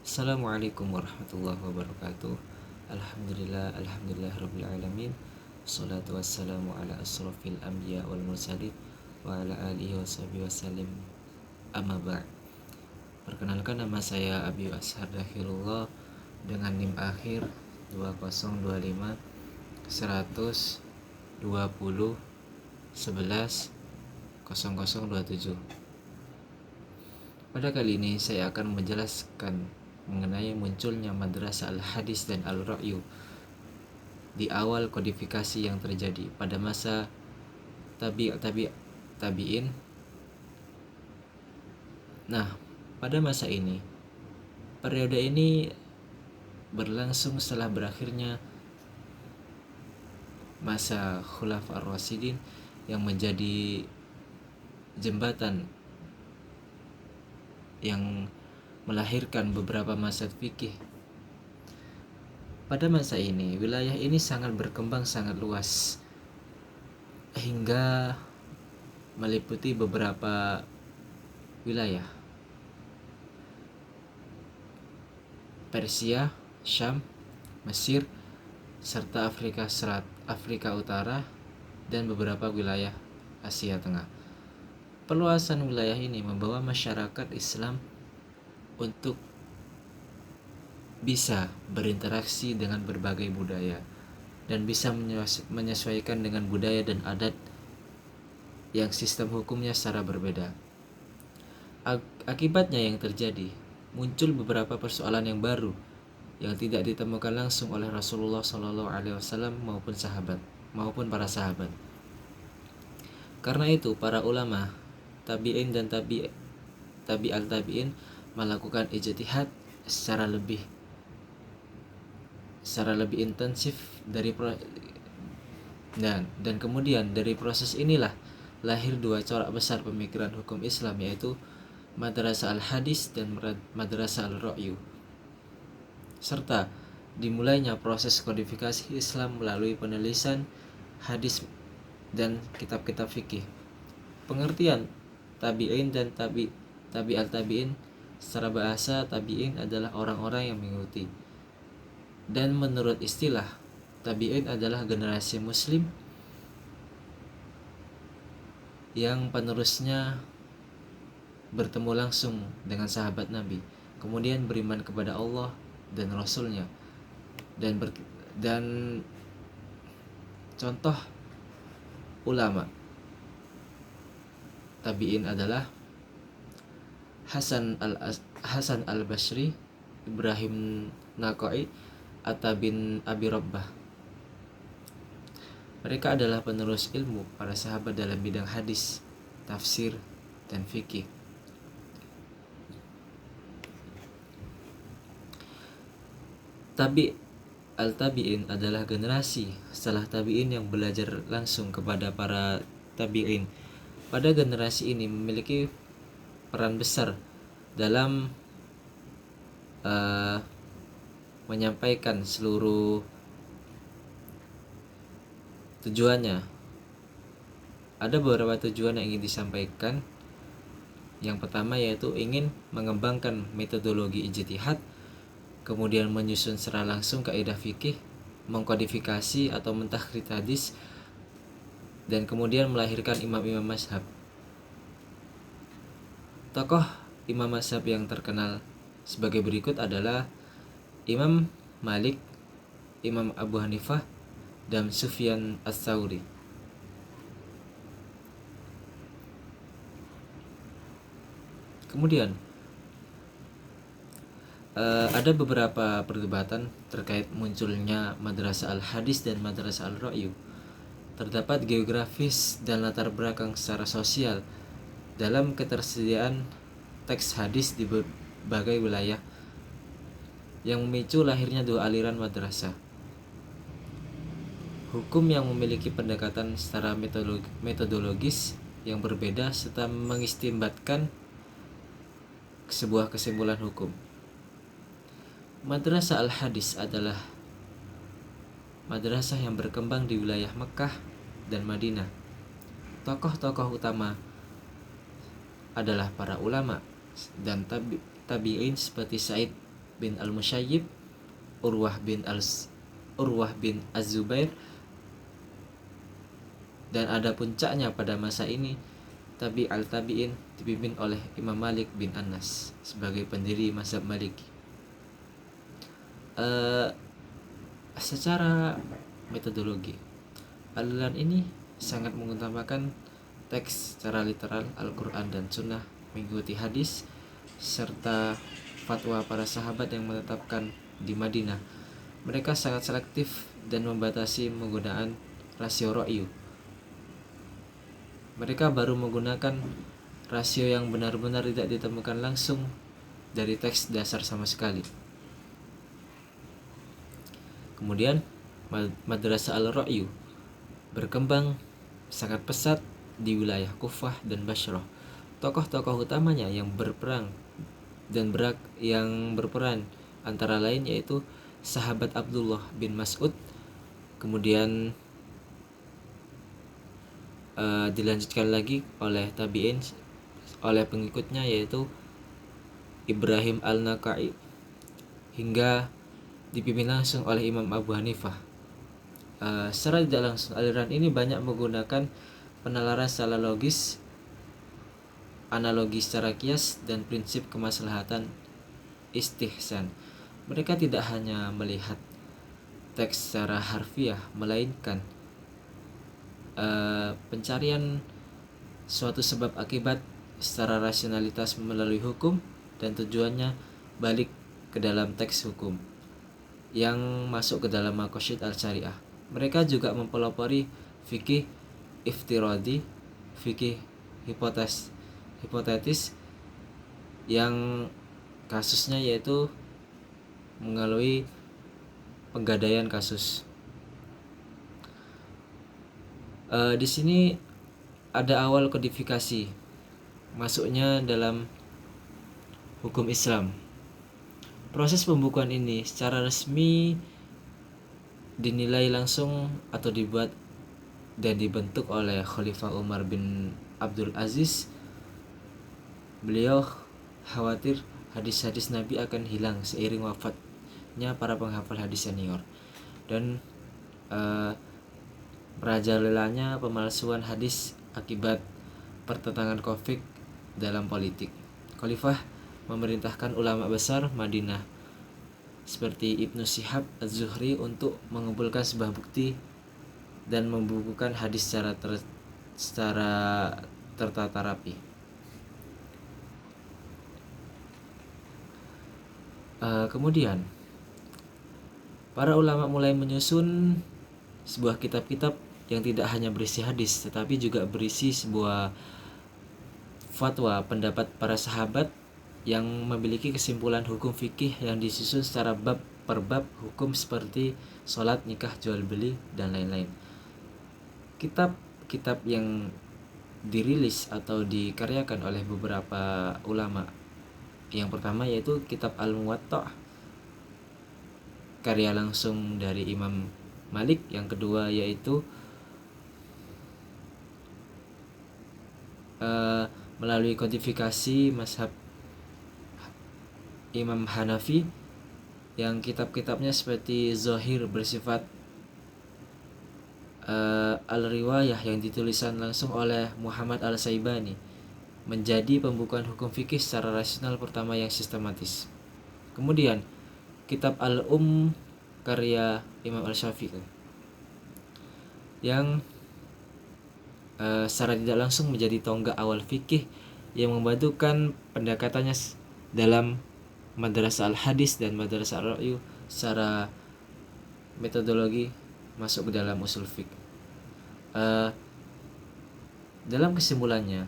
Assalamualaikum warahmatullahi wabarakatuh. Alhamdulillah alamin. Wassalatu wassalamu ala asrofil anbiya wal mursalin wa ala alihi washabihi wasallim. Amma ba'd. Perkenalkan, nama saya Abi Ashar Dakhilullah dengan NIM akhir 2025 100 20 11 0027. Pada kali ini saya akan menjelaskan mengenai munculnya madrasah al-hadis dan al-ra'yu di awal kodifikasi yang terjadi pada masa tabi'in. Nah, pada masa ini, periode ini berlangsung setelah berakhirnya masa Khulafa ar-Rasyidin yang menjadi jembatan yang melahirkan beberapa mazhab fikih. Pada masa ini, wilayah ini sangat berkembang sangat luas hingga meliputi beberapa wilayah: Persia, Syam, Mesir, serta Afrika Utara dan beberapa wilayah Asia Tengah. Perluasan wilayah ini membawa masyarakat Islam untuk bisa berinteraksi dengan berbagai budaya dan bisa menyesuaikan dengan budaya dan adat yang sistem hukumnya secara berbeda. Akibatnya yang terjadi, muncul beberapa persoalan yang baru yang tidak ditemukan langsung oleh Rasulullah SAW maupun para sahabat. Karena itu, para ulama tabi'in dan tabi'al tabi'in melakukan ijtihad secara lebih intensif dan kemudian dari proses inilah lahir dua corak besar pemikiran hukum Islam, yaitu madrasah al-hadis dan madrasah al-ra'yu, serta dimulainya proses kodifikasi Islam melalui penulisan hadis dan kitab-kitab fikih. Pengertian tabi'in dan tabi'al tabi'in secara bahasa, tabi'in adalah orang-orang yang mengikuti, dan menurut istilah, tabi'in adalah generasi muslim yang penerusnya bertemu langsung dengan sahabat Nabi, kemudian beriman kepada Allah dan Rasulnya, dan contoh ulama tabi'in adalah Hasan al-Basri, Ibrahim Naqai, Atta bin Abi Rabbah. Mereka adalah penerus ilmu para sahabat dalam bidang hadis, tafsir, dan fikih. Al-tabi'in adalah generasi setelah tabi'in yang belajar langsung kepada para tabi'in. Pada generasi ini memiliki peran besar dalam menyampaikan seluruh tujuannya. Ada beberapa tujuan yang ingin disampaikan. Yang pertama yaitu ingin mengembangkan metodologi ijtihad, kemudian menyusun secara langsung kaidah fikih, mengkodifikasi atau mentahrid hadis, dan kemudian melahirkan imam-imam mazhab. Tokoh imam mazhab yang terkenal sebagai berikut adalah Imam Malik, Imam Abu Hanifah, dan Sufyan Ats-Tsauri. Kemudian ada beberapa perdebatan terkait munculnya madrasah al-hadis dan madrasah al-ra'yu. Terdapat geografis dan latar belakang secara sosial dalam ketersediaan teks hadis di berbagai wilayah yang memicu lahirnya dua aliran madrasah. Hukum yang memiliki pendekatan secara metodologis yang berbeda serta mengistimbatkan sebuah kesimpulan hukum. Madrasah al-hadis adalah madrasah yang berkembang di wilayah Mekah dan Madinah. Tokoh-tokoh utama adalah para ulama dan tabi'in seperti Sa'id bin Al-Musayyib, Urwah bin Az-Zubair, dan ada puncaknya pada masa ini Tabi al-Tabi'in dipimpin oleh Imam Malik bin Anas sebagai pendiri mazhab Maliki. Secara metodologi, aliran ini sangat mengutamakan teks secara literal Al-Quran dan Sunnah, mengikuti hadis serta fatwa para sahabat yang menetapkan di Madinah. Mereka sangat selektif dan membatasi penggunaan rasio ro'yu. Mereka baru menggunakan rasio yang benar-benar tidak ditemukan langsung dari teks dasar sama sekali. Kemudian Madrasah Al-Ra'yu berkembang sangat pesat di wilayah Kufah dan Bashrah. Tokoh-tokoh utamanya yang berperan antara lain yaitu sahabat Abdullah bin Mas'ud, kemudian dilanjutkan lagi oleh tabi'in oleh pengikutnya yaitu Ibrahim al-Nakhai, hingga dipimpin langsung oleh Imam Abu Hanifah. Secara tidak langsung, aliran ini banyak menggunakan penalaran secara logis, analogi secara kias, dan prinsip kemaslahatan istihsan. Mereka tidak hanya melihat teks secara harfiah, melainkan pencarian suatu sebab akibat secara rasionalitas melalui hukum, dan tujuannya balik ke dalam teks hukum yang masuk ke dalam maqasid al-syariah. Mereka juga mempelopori fikih iftiradi, fikih hipotetis yang kasusnya yaitu melalui penggadaian kasus. Di sini ada awal kodifikasi masuknya dalam hukum Islam. Proses pembukuan ini secara resmi dinilai langsung atau dibuat dan dibentuk oleh Khalifah Umar bin Abdul Aziz. Beliau khawatir hadis-hadis Nabi akan hilang seiring wafatnya para penghafal hadis senior, dan merajalelanya pemalsuan hadis akibat pertentangan konflik dalam politik. Khalifah memerintahkan ulama besar Madinah seperti Ibnu Syihab Az-Zuhri untuk mengumpulkan sebuah bukti dan membukukan hadis secara tertata rapi. Kemudian para ulama mulai menyusun sebuah kitab-kitab yang tidak hanya berisi hadis, tetapi juga berisi sebuah fatwa pendapat para sahabat yang memiliki kesimpulan hukum fikih yang disusun secara bab per bab hukum seperti sholat, nikah, jual beli, dan lain-lain. Kitab-kitab yang dirilis atau dikaryakan oleh beberapa ulama, yang pertama yaitu kitab Al-Muwatta, karya langsung dari Imam Malik. Yang kedua yaitu melalui kodifikasi mazhab Imam Hanafi, yang kitab-kitabnya seperti Zohir bersifat al-riwayah yang ditulisan langsung oleh Muhammad al-Saibani, menjadi pembukuan hukum fikih secara rasional pertama yang sistematis. Kemudian kitab karya Imam al-Syafi'i yang secara tidak langsung menjadi tonggak awal fikih yang membantukan pendekatannya dalam Madrasah al-Hadis dan Madrasah al-Ra'yu secara metodologi masuk ke dalam usul fikih. Dalam kesimpulannya,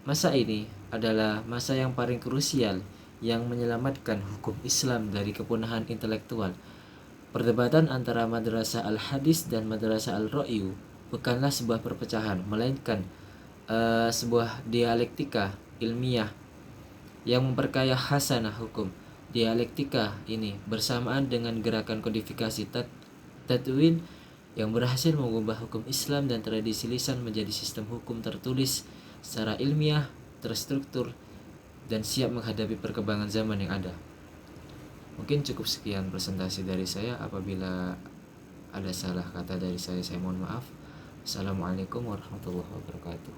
masa ini adalah masa yang paling krusial yang menyelamatkan hukum Islam dari kepunahan intelektual. Perdebatan antara Madrasah al-Hadis dan Madrasah al-Ra'yu bukanlah sebuah perpecahan, melainkan sebuah dialektika ilmiah yang memperkaya khasanah hukum. Dialektika ini bersamaan dengan gerakan kodifikasi Tadwin yang berhasil mengubah hukum Islam dan tradisi lisan menjadi sistem hukum tertulis secara ilmiah, terstruktur, dan siap menghadapi perkembangan zaman yang ada. Mungkin cukup sekian presentasi dari saya. Apabila ada salah kata dari saya mohon maaf. Assalamualaikum warahmatullahi wabarakatuh.